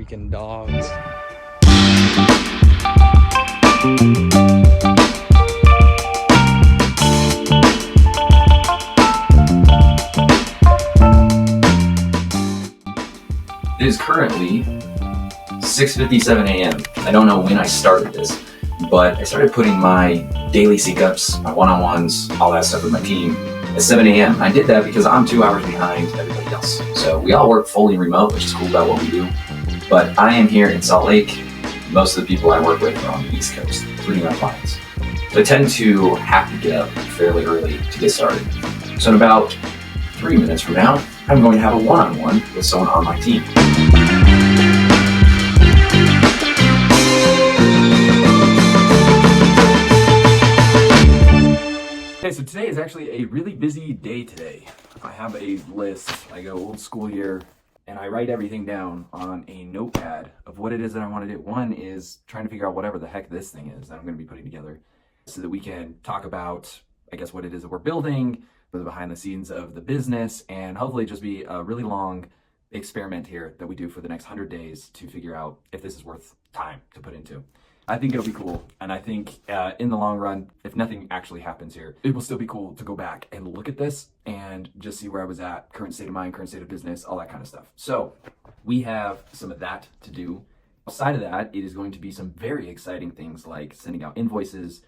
freaking dogs. It is currently 6:57 a.m. I don't know when I started this, but I started putting my daily seek-ups, my one-on-ones, all that stuff with my team at 7 a.m. I did that because I'm 2 hours behind everybody else. So we all work fully remote, which is cool about what we do. But I am here in Salt Lake. Most of the people I work with are on the East Coast, including our clients. So I tend to have to get up fairly early to get started. So in about 3 minutes from now, I'm going to have a one-on-one with someone on my team. Okay, so today is actually a really busy day today. I have a list, I go old school here, and I write everything down on a notepad of what it is that I want to do. One is trying to figure out whatever the heck this thing is that I'm going to be putting together so that we can talk about, I guess, what it is that we're building, the behind the scenes of the business, and hopefully just be a really long experiment here that we do for the next 100 days to figure out if this is worth time to put into. I think it'll be cool, and I think in the long run, if nothing actually happens here, it will still be cool to go back and look at this and just see where I was at, current state of mind, current state of business, all that kind of stuff. So we have some of that to do. Outside of that, it is going to be some very exciting things like sending out invoices,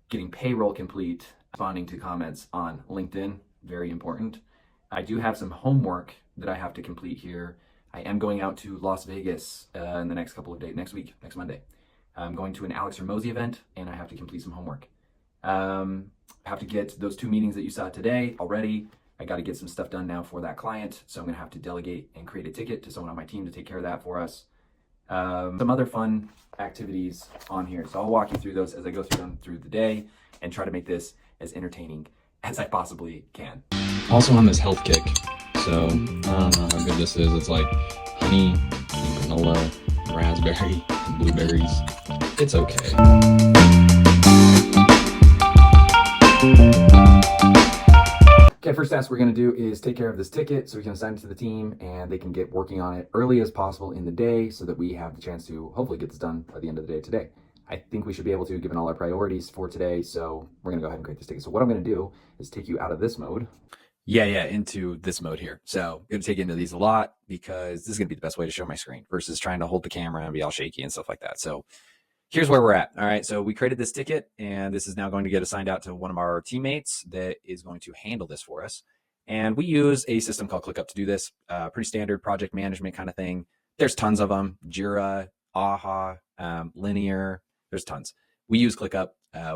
getting payroll complete, responding to comments on LinkedIn, very important. I do have some homework that I have to complete here. I am going out to Las Vegas in the next couple of days, next week, next Monday. I'm going to an Alex Hormozi event, and I have to complete some homework. I have to get those 2 meetings that you saw today already. I got to get some stuff done now for that client, so I'm going to have to delegate and create a ticket to someone on my team to take care of that for us. Some other fun activities on here, so I'll walk you through those as I go through them through the day and try to make this as entertaining as I possibly can. Also on this health kick, so I don't know how good this is. It's like honey, granola, raspberry, and blueberries. It's okay. Okay, first task we're going to do is take care of this ticket so we can assign it to the team and they can get working on it early as possible in the day so that we have the chance to hopefully get this done by the end of the day today. I think we should be able to, given all our priorities for today, so we're going to go ahead and create this ticket. So what I'm going to do is take you out of this mode. Into this mode here. So I'm going to take you into these a lot because this is going to be the best way to show my screen versus trying to hold the camera and be all shaky and stuff like that. So here's where we're at. All right, so we created this ticket, and this is now going to get assigned out to one of our teammates that is going to handle this for us. And we use a system called ClickUp to do this. Pretty standard project management kind of thing. There's tons of them. Jira, Aha, Linear. There's tons. We use ClickUp.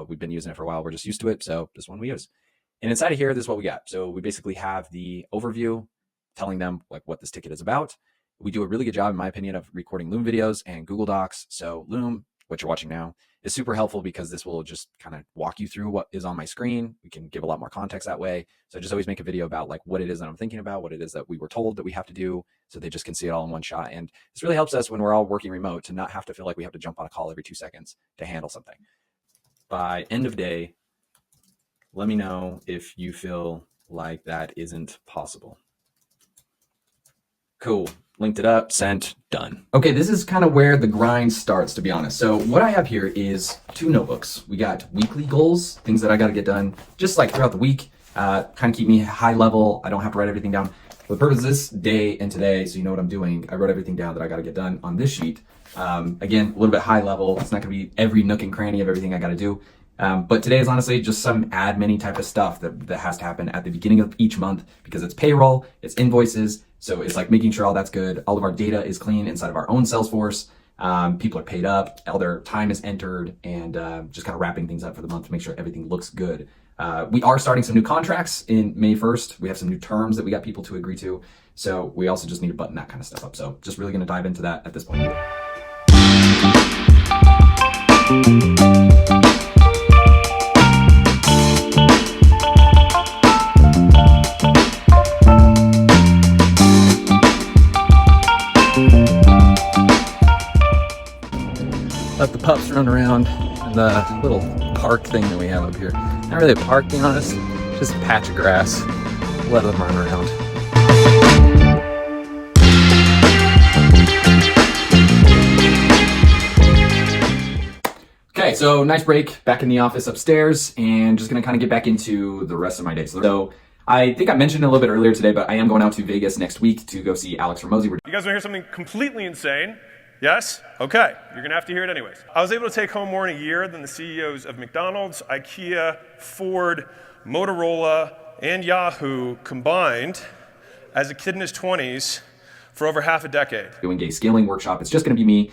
We've been using it for a while. We're just used to it, so this one we use. And inside of here, this is what we got. So we basically have the overview telling them like what this ticket is about. We do a really good job, in my opinion, of recording Loom videos and Google Docs. So Loom, what you're watching now, is super helpful because this will just kind of walk you through what is on my screen. We can give a lot more context that way. So I just always make a video about like what it is that I'm thinking about, what it is that we were told that we have to do, so they just can see it all in one shot. And this really helps us when we're all working remote to not have to feel like we have to jump on a call every 2 seconds to handle something. By end of day, let me know if you feel like that isn't possible. Cool. Linked it up, sent, done. Okay, this is kind of where the grind starts, to be honest. So what I have here is 2 notebooks. We got weekly goals, things that I got to get done just like throughout the week, kind of keep me high level. I don't have to write everything down. For the purpose of this day and today, so you know what I'm doing, I wrote everything down that I got to get done on this sheet. Again, a little bit high level. It's not going to be every nook and cranny of everything I got to do. But today is honestly just some admin type of stuff that has to happen at the beginning of each month because it's payroll, it's invoices. So it's like making sure all that's good. All of our data is clean inside of our own Salesforce. People are paid up, all their time is entered, and just kind of wrapping things up for the month to make sure everything looks good. We are starting some new contracts in May 1st. We have some new terms that we got people to agree to. So we also just need to button that kind of stuff up. So just really going to dive into that at this point. Let the pups run around in the little park thing that we have up here. Not really a park, to be honest, just a patch of grass. Let them run around. Okay, so nice break, back in the office upstairs, and just gonna kind of get back into the rest of my day. So I think I mentioned it a little bit earlier today, but I am going out to Vegas next week to go see Alex Ramosi. You guys want to hear something completely insane? Yes? Okay, you're gonna have to hear it anyways. I was able to take home more in a year than the CEOs of McDonald's, IKEA, Ford, Motorola, and Yahoo combined as a kid in his 20s for over half a decade. Doing a scaling workshop. It's just gonna be me.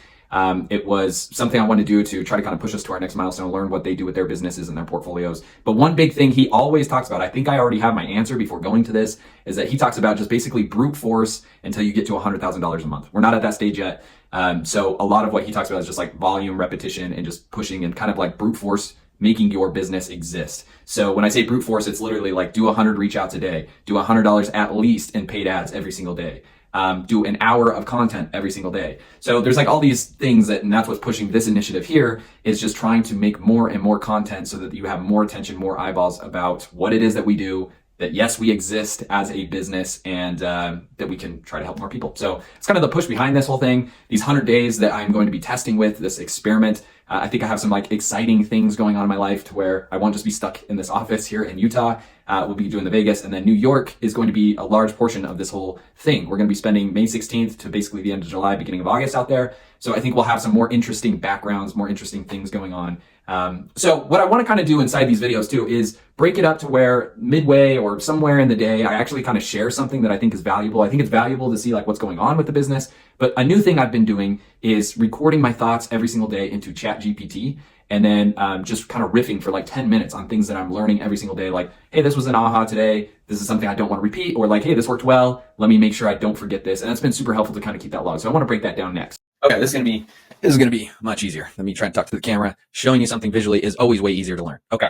It was something I wanted to do to try to kind of push us to our next milestone, learn what they do with their businesses and their portfolios. But one big thing he always talks about, I think I already have my answer before going to this, is that he talks about just basically brute force until you get to $100,000 a month. We're not at that stage yet. So a lot of what he talks about is just like volume, repetition, and just pushing and kind of like brute force making your business exist. So when I say brute force, it's literally like do 100 reach outs a day, do $100 at least in paid ads every single day. Do an hour of content every single day. So there's like all these things and that's what's pushing this initiative here, is just trying to make more and more content so that you have more attention, more eyeballs about what it is that we do, that yes, we exist as a business, and that we can try to help more people. So it's kind of the push behind this whole thing. These 100 days that I'm going to be testing with this experiment. I think I have some like exciting things going on in my life to where I won't just be stuck in this office here in Utah. We'll be doing the Vegas, and then New York is going to be a large portion of this whole thing. We're going to be spending May 16th to basically the end of July, beginning of August out there. So I think we'll have some more interesting backgrounds, more interesting things going on. So what I want to kind of do inside these videos too is break it up to where midway or somewhere in the day, I actually kind of share something that I think is valuable. I think it's valuable to see like what's going on with the business. But a new thing I've been doing is recording my thoughts every single day into ChatGPT, and then just kind of riffing for like 10 minutes on things that I'm learning every single day. Like, hey, this was an aha today. This is something I don't want to repeat. Or like, hey, this worked well. Let me make sure I don't forget this. And it's been super helpful to kind of keep that log. So I want to break that down next. Okay, this is going to be much easier. Let me try and talk to the camera. Showing you something visually is always way easier to learn. Okay.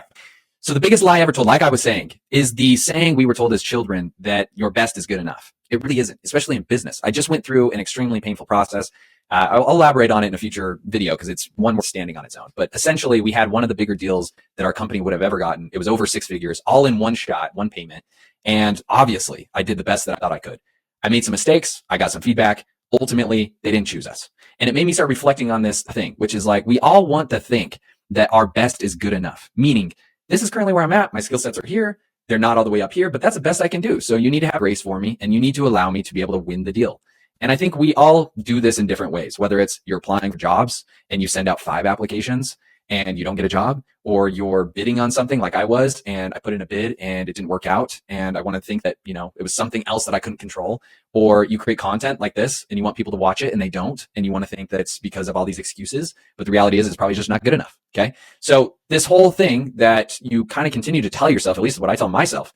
So the biggest lie ever told, like I was saying, is the saying we were told as children that your best is good enough. It really isn't, especially in business. I just went through an extremely painful process. I'll elaborate on it in a future video because it's one more standing on its own. But essentially, we had one of the bigger deals that our company would have ever gotten. It was over 6 figures, all in one shot, one payment. And obviously, I did the best that I thought I could. I made some mistakes. I got some feedback. Ultimately, they didn't choose us. And it made me start reflecting on this thing, which is like, we all want to think that our best is good enough, meaning this is currently where I'm at. My skill sets are here. They're not all the way up here, but that's the best I can do. So you need to have grace for me, and you need to allow me to be able to win the deal. And I think we all do this in different ways, whether it's you're applying for jobs and you send out 5 applications and you don't get a job, or you're bidding on something like I was, and I put in a bid and it didn't work out. And I want to think that, you know, it was something else that I couldn't control, or you create content like this and you want people to watch it and they don't. And you want to think that it's because of all these excuses, but the reality is it's probably just not good enough. Okay. So this whole thing that you kind of continue to tell yourself, at least what I tell myself,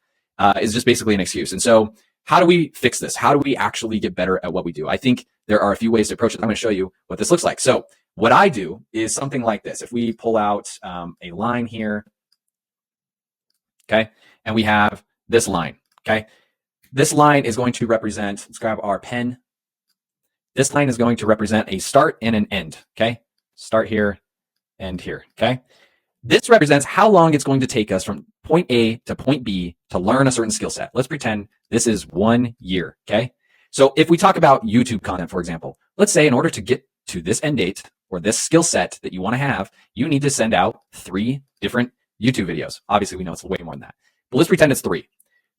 is just basically an excuse. And so how do we fix this? How do we actually get better at what we do? I think there are a few ways to approach it. I'm going to show you what this looks like. So what I do is something like this. If we pull out a line here, okay, and we have this line, okay, this line is going to represent, let's grab our pen. This line is going to represent a start and an end, okay? Start here, end here, okay? This represents how long it's going to take us from point A to point B to learn a certain skill set. Let's pretend this is 1 year, okay? So if we talk about YouTube content, for example, let's say in order to get to this end date or this skill set that you want to have, you need to send out 3 different YouTube videos. Obviously, we know it's way more than that, but let's pretend it's 3.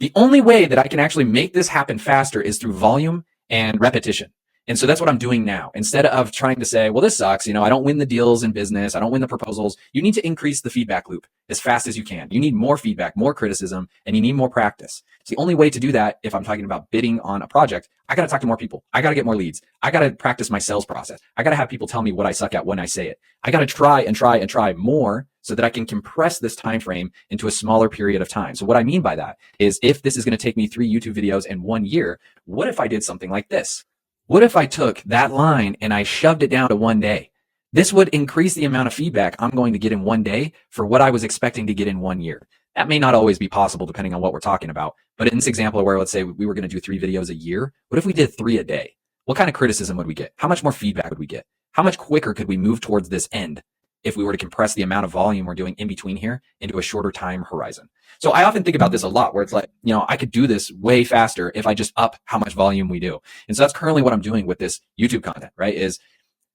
The only way that I can actually make this happen faster is through volume and repetition. And so that's what I'm doing now. Instead of trying to say, well, this sucks, you know, I don't win the deals in business, I don't win the proposals, you need to increase the feedback loop as fast as you can. You need more feedback, more criticism, and you need more practice. It's the only way to do that. If I'm talking about bidding on a project, I got to talk to more people. I got to get more leads. I got to practice my sales process. I got to have people tell me what I suck at when I say it. I got to try and try and try more so that I can compress this time frame into a smaller period of time. So what I mean by that is, if this is going to take me 3 YouTube videos in 1 year, what if I did something like this? What if I took that line and I shoved it down to 1 day? This would increase the amount of feedback I'm going to get in 1 day for what I was expecting to get in 1 year. That may not always be possible depending on what we're talking about. But in this example where let's say we were going to do 3 videos a year, what if we did 3 a day? What kind of criticism would we get? How much more feedback would we get? How much quicker could we move towards this end if we were to compress the amount of volume we're doing in between here into a shorter time horizon? So I often think about this a lot, where it's like, you know, I could do this way faster if I just up how much volume we do. And so that's currently what I'm doing with this YouTube content, right? Is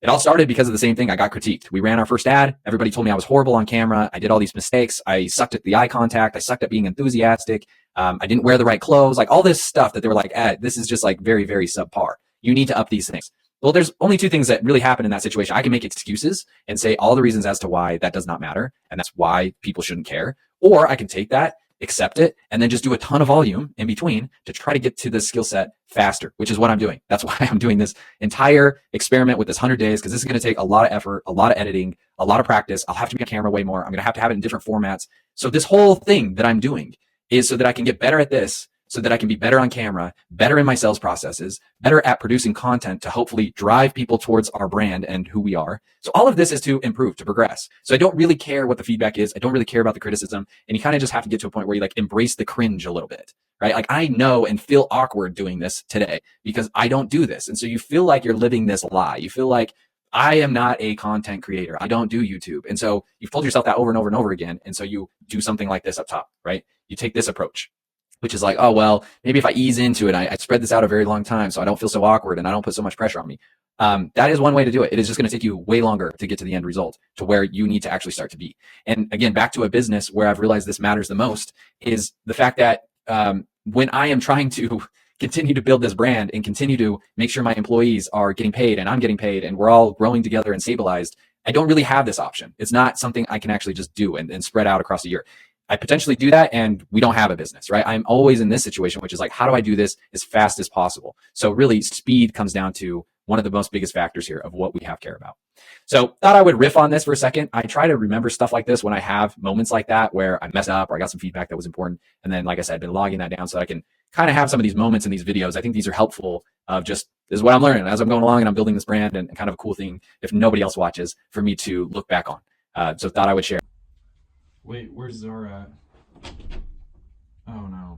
It all started because of the same thing. I got critiqued. We ran our first ad. Everybody told me I was horrible on camera. I did all these mistakes. I sucked at the eye contact. I sucked at being enthusiastic. I didn't wear the right clothes, like all this stuff that they were like, this is just like very, very subpar. You need to up these things. Well, there's only two things that really happen in that situation. I can make excuses and say all the reasons as to why that does not matter, and that's why people shouldn't care. Or I can take that, accept it, and then just do a ton of volume in between to try to get to the skill set faster, which is what I'm doing. That's why I'm doing this entire experiment with this 100 days, because this is going to take a lot of effort, a lot of editing, a lot of practice. I'll have to be on camera way more. I'm going to have it in different formats. So this whole thing that I'm doing is so that I can get better at this, so that I can be better on camera, better in my sales processes, better at producing content to hopefully drive people towards our brand and who we are. So all of this is to improve, to progress. So I don't really care what the feedback is. I don't really care about the criticism. And you kind of just have to get to a point where you like embrace the cringe a little bit, right? Like I know and feel awkward doing this today because I don't do this. And so you feel like you're living this lie. You feel like I am not a content creator. I don't do YouTube. And so you've told yourself that over and over and over again. And so you do something like this up top, right? You take this approach, which is like, oh, well, maybe if I ease into it, I spread this out a very long time so I don't feel so awkward and I don't put so much pressure on me. That is one way to do it. It is just going to take you way longer to get to the end result, to where you need to actually start to be. And again, back to a business where I've realized this matters the most is the fact that when I am trying to continue to build this brand and continue to make sure my employees are getting paid and I'm getting paid and we're all growing together and stabilized, I don't really have this option. It's not something I can actually just do and spread out across a year. I potentially do that and we don't have a business, right? I'm always in this situation, which is like, how do I do this as fast as possible? So really speed comes down to one of the most biggest factors here of what we have care about. So thought I would riff on this for a second. I try to remember stuff like this when I have moments like that where I messed up or I got some feedback that was important. And then, like I said, I've been logging that down so I can kind of have some of these moments in these videos. I think these are helpful of just, this is what I'm learning as I'm going along and I'm building this brand, and kind of a cool thing if nobody else watches for me to look back on. So thought I would share. Wait, where's Zara at? Oh no.